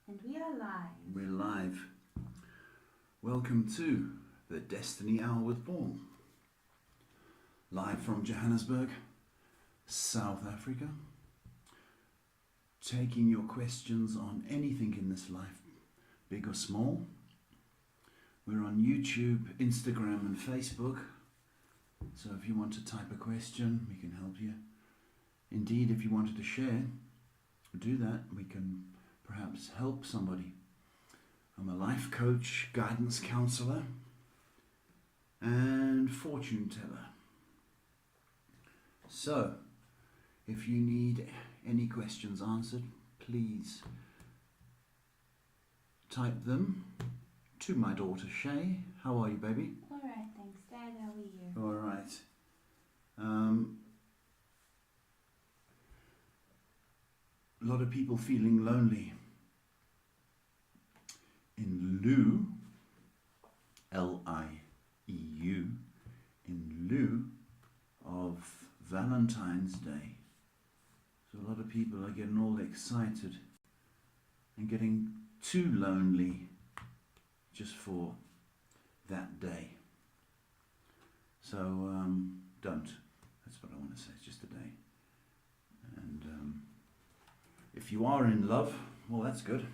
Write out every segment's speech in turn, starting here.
And we are live. We're live. Welcome to the Destiny Hour with Paul. Live from Johannesburg, South Africa. Taking your questions on anything in this life, big or small. We're on YouTube, Instagram and Facebook. So if you want to type a question, we can help you. Indeed, if you wanted to share, do that. We can perhaps help somebody. I'm a life coach, guidance counselor, and fortune teller. So, if you need any questions answered, please type them to my daughter Shay. How are you, baby? All right, thanks, Dad. How are you? All right. A lot of people feeling lonely. In lieu, L-I-E-U, in lieu of Valentine's Day. So a lot of people are getting all excited and getting too lonely just for that day. So don't. That's what I want to say. It's just a day. And if you are in love, well, that's good.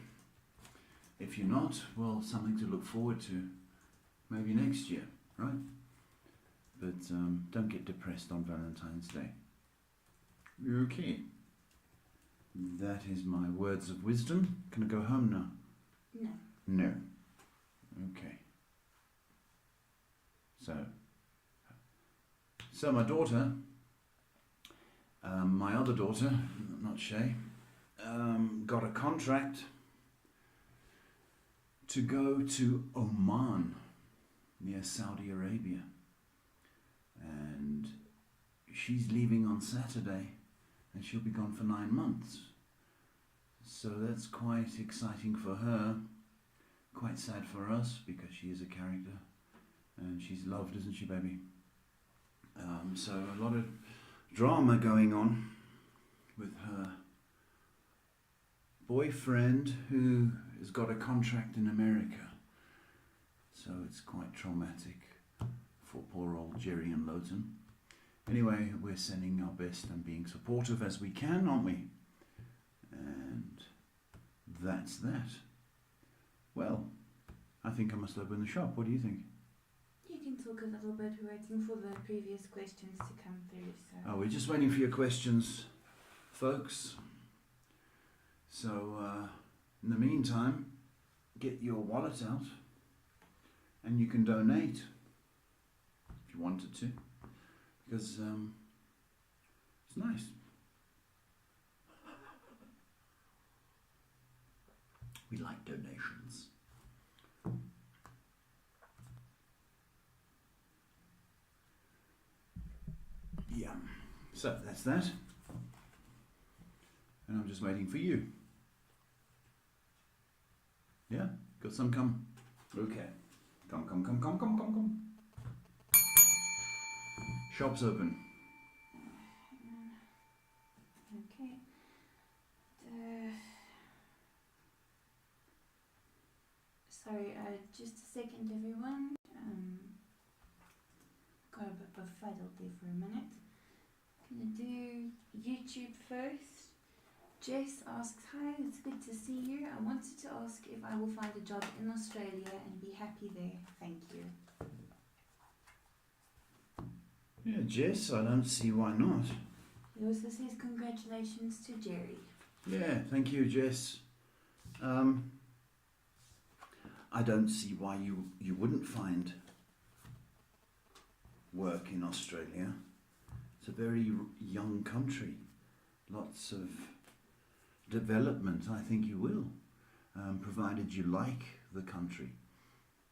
If you're not, well, something to look forward to, maybe next year, right? But don't get depressed on Valentine's Day. Okay. That is my words of wisdom. Can I go home now? No. No. Okay. So my daughter, my other daughter, not Shay, got a contract to go to Oman, near Saudi Arabia. And she's leaving on Saturday, and she'll be gone for 9 months. So that's quite exciting for her, quite sad for us, because she is a character, and she's loved, isn't she, baby? So a lot of drama going on with her boyfriend, who has got a contract in America. So it's quite traumatic for poor old Jerry and Lowton. Anyway, we're sending our best and being supportive as we can, aren't we? And that's that. Well, I think I must open the shop. What do you think? You can talk a little bit. We're waiting for the previous questions to come through. So. Oh, we're just waiting for your questions, folks. So, in the meantime, get your wallet out and you can donate if you wanted to, because it's nice. We like donations. Yeah, so that's that. And I'm just waiting for you. Yeah? Got some? Come. Okay. Come. Shop's open. Okay. Sorry, just a second, everyone. Got a bit befuddled there for a minute. Gonna do YouTube first. Jess asks, hi, it's good to see you. I wanted to ask if I will find a job in Australia and be happy there. Thank you. Yeah, Jess, I don't see why not. He also says congratulations to Jerry. Yeah, thank you, Jess. I don't see why you wouldn't find work in Australia. It's a very young country. Lots of development. I think you will, provided you like the country.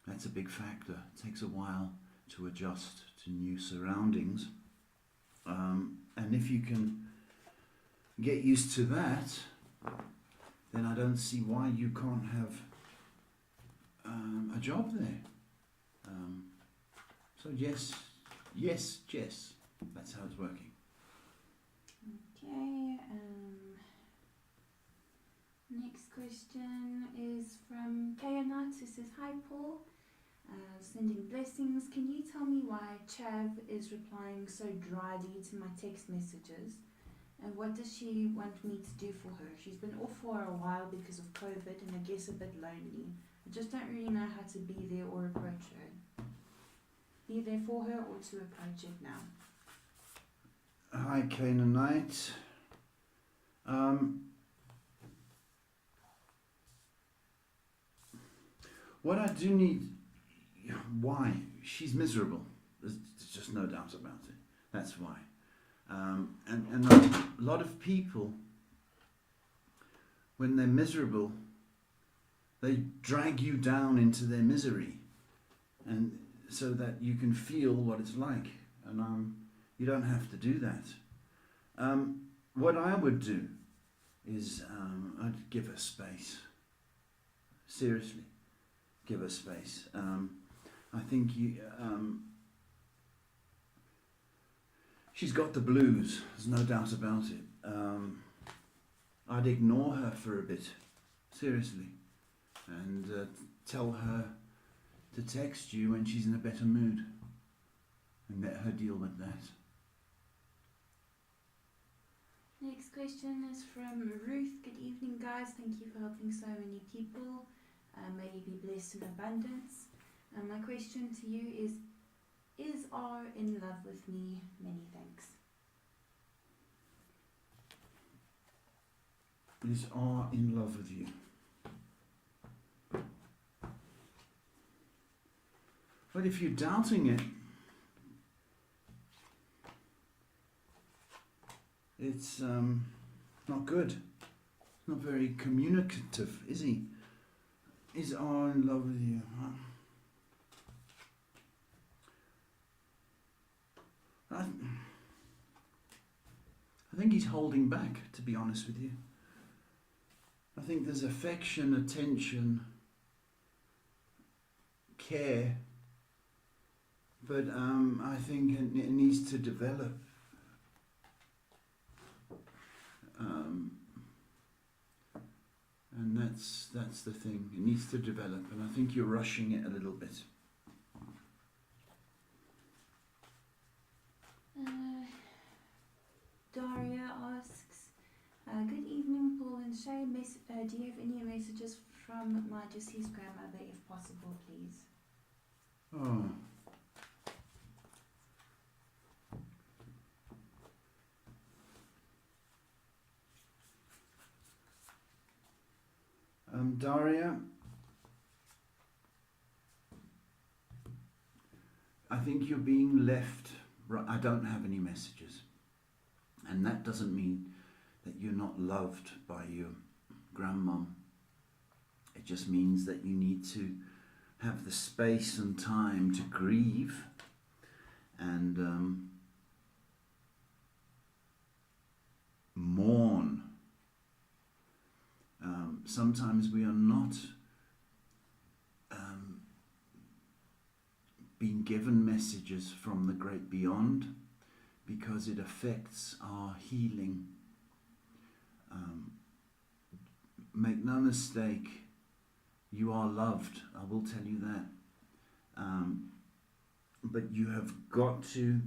That's a big factor. It takes a while to adjust to new surroundings, and if you can get used to that, then I don't see why you can't have a job there. So yes, Jess, that's how it's working. Okay, next question is from Kayanat, who says, "Hi Paul, sending blessings. Can you tell me why Chav is replying so dryly to my text messages? And what does she want me to do for her? She's been off for a while because of COVID and I guess a bit lonely. I just don't really know how to be there or approach her. Be there for her or to approach it now." Hi, Canaanite. What I do need... Why? She's miserable. There's just no doubt about it. That's why. And a lot of people, when they're miserable, they drag you down into their misery, and so that you can feel what it's like. And you don't have to do that. What I would do is I'd give her space. Seriously, give her space. I think she's got the blues, there's no doubt about it. I'd ignore her for a bit, seriously, and tell her to text you when she's in a better mood, and let her deal with that. Next question is from Ruth. "Good evening, guys. Thank you for helping so many people. May you be blessed in abundance. My question to you is R in love with me? Many thanks." Is R in love with you? But if you're doubting it, it's not good. It's not very communicative, is he? Is R in love with you? I think he's holding back, to be honest with you. I think there's affection, attention, care, but I think it needs to develop. And that's the thing. It needs to develop, and I think you're rushing it a little bit. Daria asks, "Good evening, Paul and Shay. Do you have any messages from my deceased grandmother, if possible, please?" Oh. Daria, I think you're being left. I don't have any messages, and that doesn't mean that you're not loved by your grandmum. It just means that you need to have the space and time to grieve and mourn. Sometimes we are not being given messages from the great beyond because it affects our healing. Make no mistake, you are loved, I will tell you that. But you have got to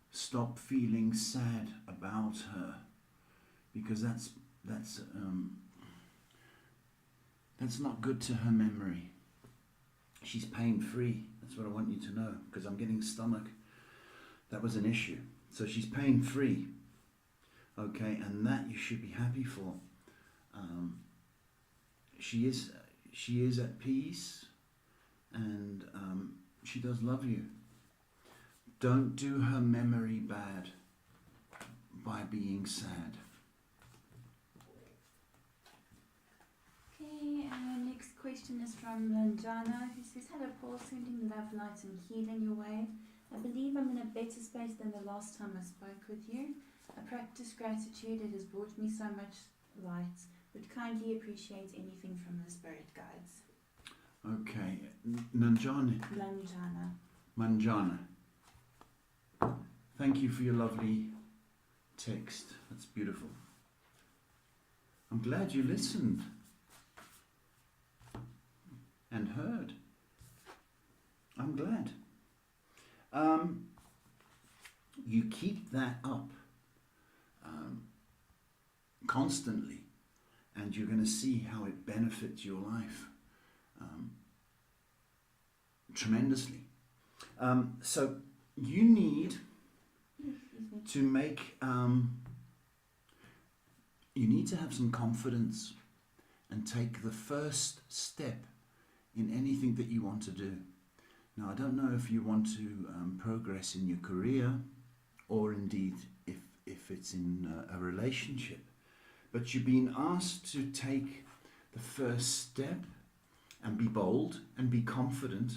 stop feeling sad about her, because that's not good to her memory. She's pain-free. That's what I want you to know, because I'm getting stomach. That was an issue. So she's pain-free. Okay, and that you should be happy for. She is at peace, and she does love you. Don't do her memory bad by being sad. Okay, next question is from Lanjana, who says, "Hello Paul, sending love, light and healing your way. I believe I'm in a better space than the last time I spoke with you. I practice gratitude. It has brought me so much light. Would kindly appreciate anything from the spirit guides." Okay, Nanjani. Manjana. Thank you for your lovely text. That's beautiful. I'm glad you listened and heard. I'm glad. You keep that up constantly, and you're going to see how it benefits your life tremendously. So you need to make, you need to have some confidence and take the first step in anything that you want to do. Now, I don't know if you want to progress in your career, or indeed if it's in a relationship, but you've been asked to take the first step and be bold and be confident,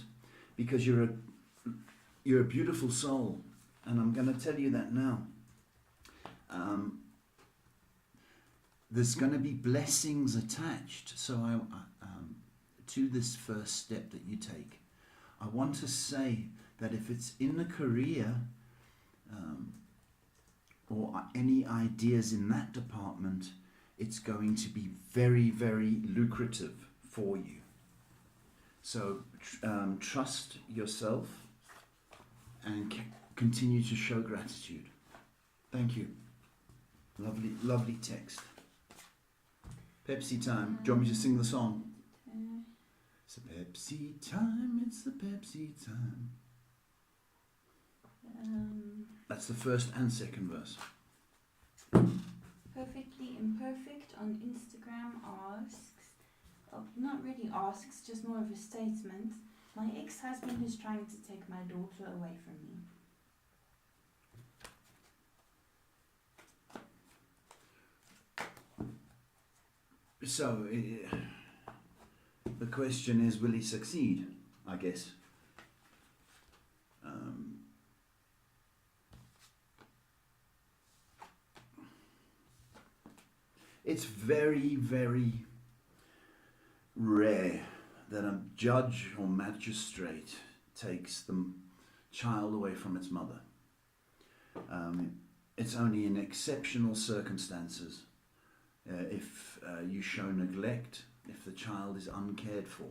because you're a beautiful soul, and I'm going to tell you that now. There's going to be blessings attached. So to this first step that you take, I want to say that if it's in the career or any ideas in that department, it's going to be very, very lucrative for you. So trust yourself and continue to show gratitude. Thank you. Lovely, lovely text. Pepsi time. Do you want me to sing the song? It's a Pepsi time, it's the Pepsi time. That's the first and second verse. Perfectly Imperfect on Instagram asks, not really asks, just more of a statement. My ex-husband is trying to take my daughter away from me. So, the question is, will he succeed, I guess? It's very, very rare that a judge or magistrate takes the child away from its mother. It's only in exceptional circumstances, if you show neglect, if the child is uncared for.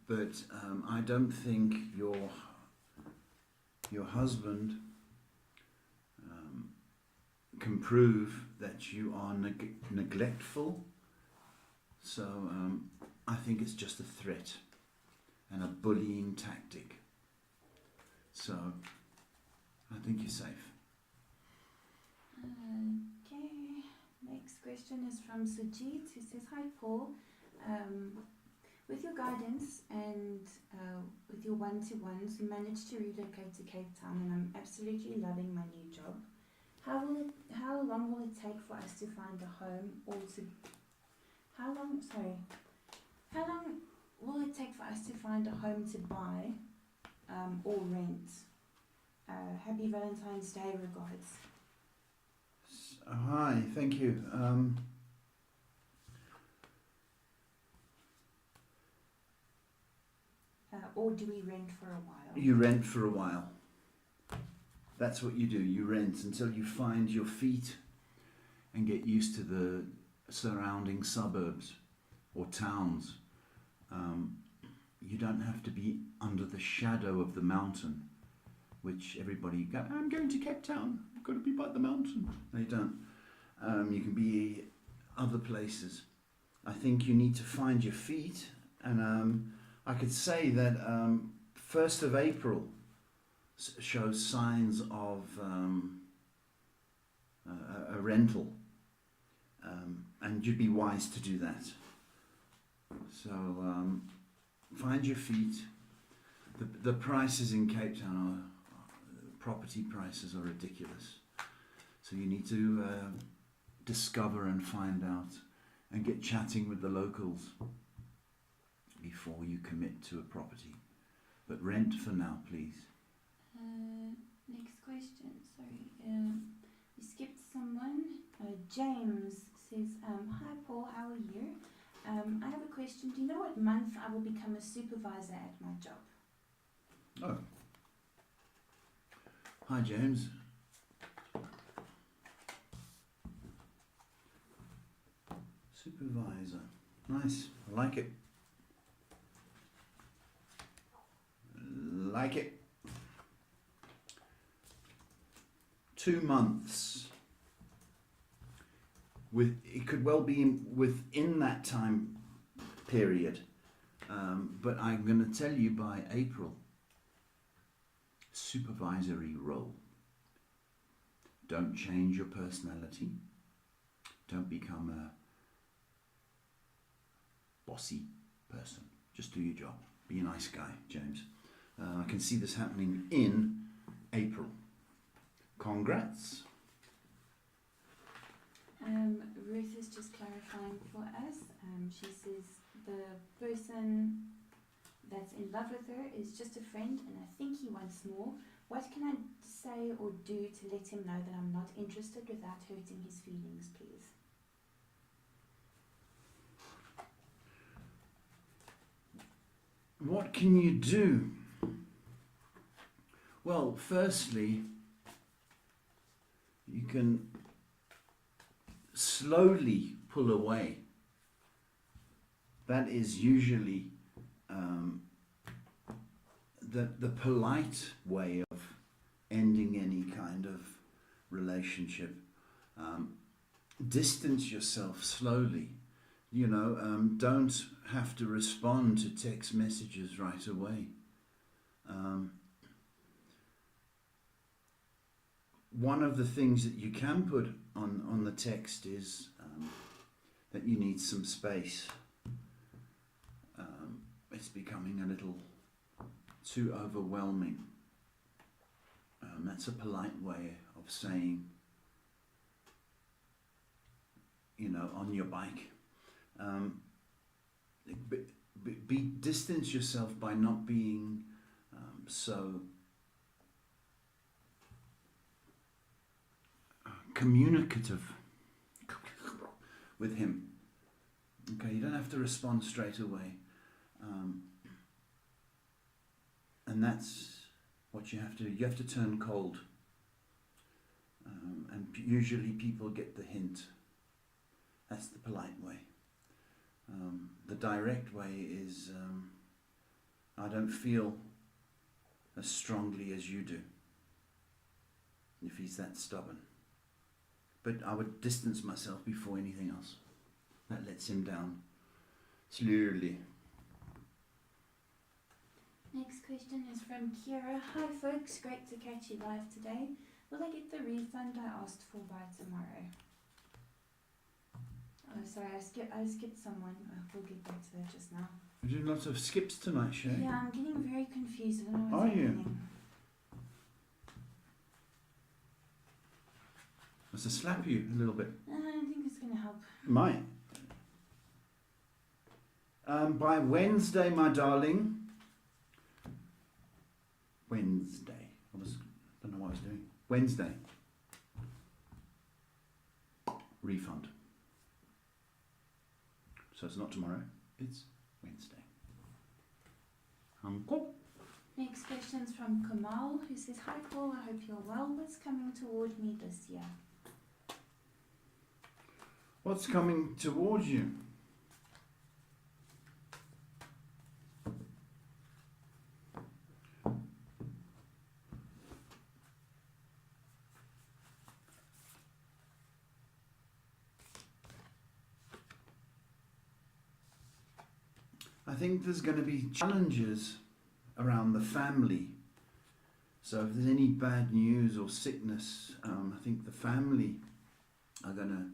But I don't think your husband can prove that you are neglectful. So I think it's just a threat and a bullying tactic. So I think you're safe. Okay, next question is from Sujit, who says, hi Paul, with your guidance and with your one-to-ones, we managed to relocate to Cape Town, and I'm absolutely loving my new job. How long will it take for us to find a home, or how long will it take for us to find a home to buy or rent? Happy Valentine's Day, regards. Hi, thank you. Or do we rent for a while? You rent for a while. That's what you do. You rent until you find your feet and get used to the surrounding suburbs or towns. You don't have to be under the shadow of the mountain, which everybody go, I'm going to Cape Town, I've got to be by the mountain. No, you don't. You can be other places. I think you need to find your feet, and I could say that 1st of April shows signs of a rental, and you'd be wise to do that. So find your feet. The prices in Cape Town property prices are ridiculous. So you need to discover and find out and get chatting with the locals before you commit to a property. But rent for now, please. Next question, sorry. We skipped someone. James says, hi Paul, how are you? I have a question. Do you know what month I will become a supervisor at my job? Oh. Hi James. Supervisor. Nice. I like it. Like it. 2 months. It could well be within that time period, but I'm going to tell you by April. Supervisory role. Don't change your personality. Don't become a bossy person. Just do your job. Be a nice guy, James. I can see this happening in April. Congrats. Ruth is just clarifying for us. She says the person that's in love with her is just a friend and I think he wants more. What can I say or do to let him know that I'm not interested without hurting his feelings, please? What can you do? Well, firstly, you can slowly pull away. That is usually the polite way of ending any kind of relationship. Distance yourself slowly. Don't have to respond to text messages right away. One of the things that you can put on the text is that you need some space. It's becoming a little too overwhelming. That's a polite way of saying, on your bike. Distance yourself by not being so communicative with him. Okay, you don't have to respond straight away. And that's what you have to do. You have to turn cold. And usually people get the hint. That's the polite way. The direct way is, I don't feel as strongly as you do, if he's that stubborn. But I would distance myself before anything else. That lets him down slowly. Next question is from Kira. Hi folks, great to catch you live today. Will I get the refund I asked for by tomorrow? Oh, sorry, I skipped someone. We'll get back to that just now. You're doing lots of skips tonight, Shay. Yeah, I'm getting very confused. I don't know Are what's you? happening. Must have slapped you a little bit. I don't think it's going to help. Might. By Wednesday, my darling. Wednesday. Don't know what I was doing. Wednesday. Refund. So it's not tomorrow, it's Wednesday. Cool. Next question's from Kamal, who says, Hi Paul, I hope you're well. What's coming toward me this year? What's coming towards you? I think there's going to be challenges around the family. So if there's any bad news or sickness, I think the family are going to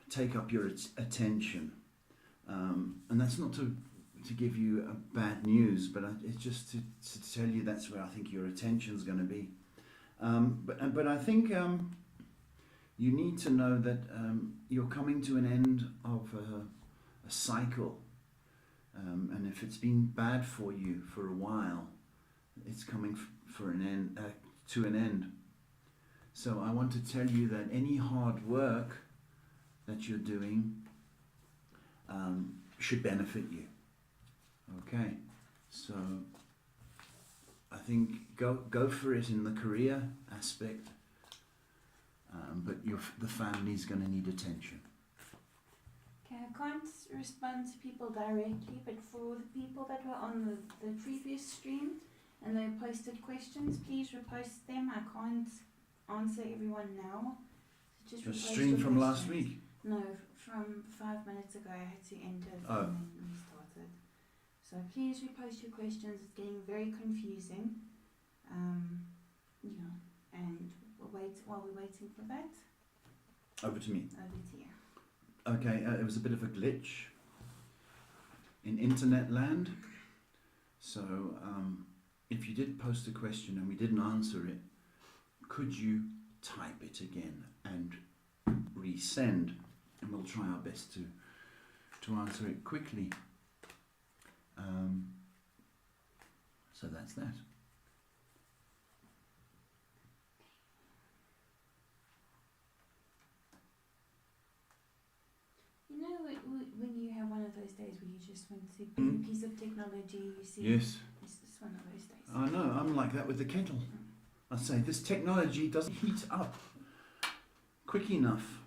take up your attention. And that's not to give you a bad news, but it's just to tell you that's where I think your attention's going to be. But I think you need to know that you're coming to an end of a cycle, and if it's been bad for you for a while, it's coming for an end, to an end. So I want to tell you that any hard work that you're doing should benefit you. Okay, so I think go for it in the career aspect, but the family's going to need attention. Okay, I can't respond to people directly, but for the people that were on the previous stream and they posted questions, please repost them. I can't answer everyone now. So just The repost stream your from last questions. week. No, from 5 minutes ago. I had to end it Oh. and then restarted. So please repost your questions. It's getting very confusing. Yeah, and we'll wait while we're waiting for that. Over to me. Over to you. Okay, it was a bit of a glitch in internet land. So if you did post a question and we didn't answer it, could you type it again and resend? And we'll try our best to answer it quickly. So that's that. You know, when you have one of those days where you just want to pick a piece of technology, you see. Yes. It's just one of those days. I know, I'm like that with the kettle. I say, this technology doesn't heat up quick enough.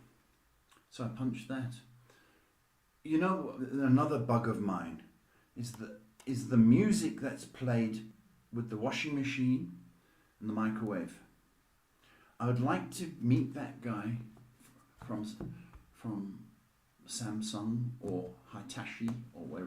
So I punch that. You know, another bug of mine is the music that's played with the washing machine and the microwave. I would like to meet that guy from Samsung or Hitachi or wherever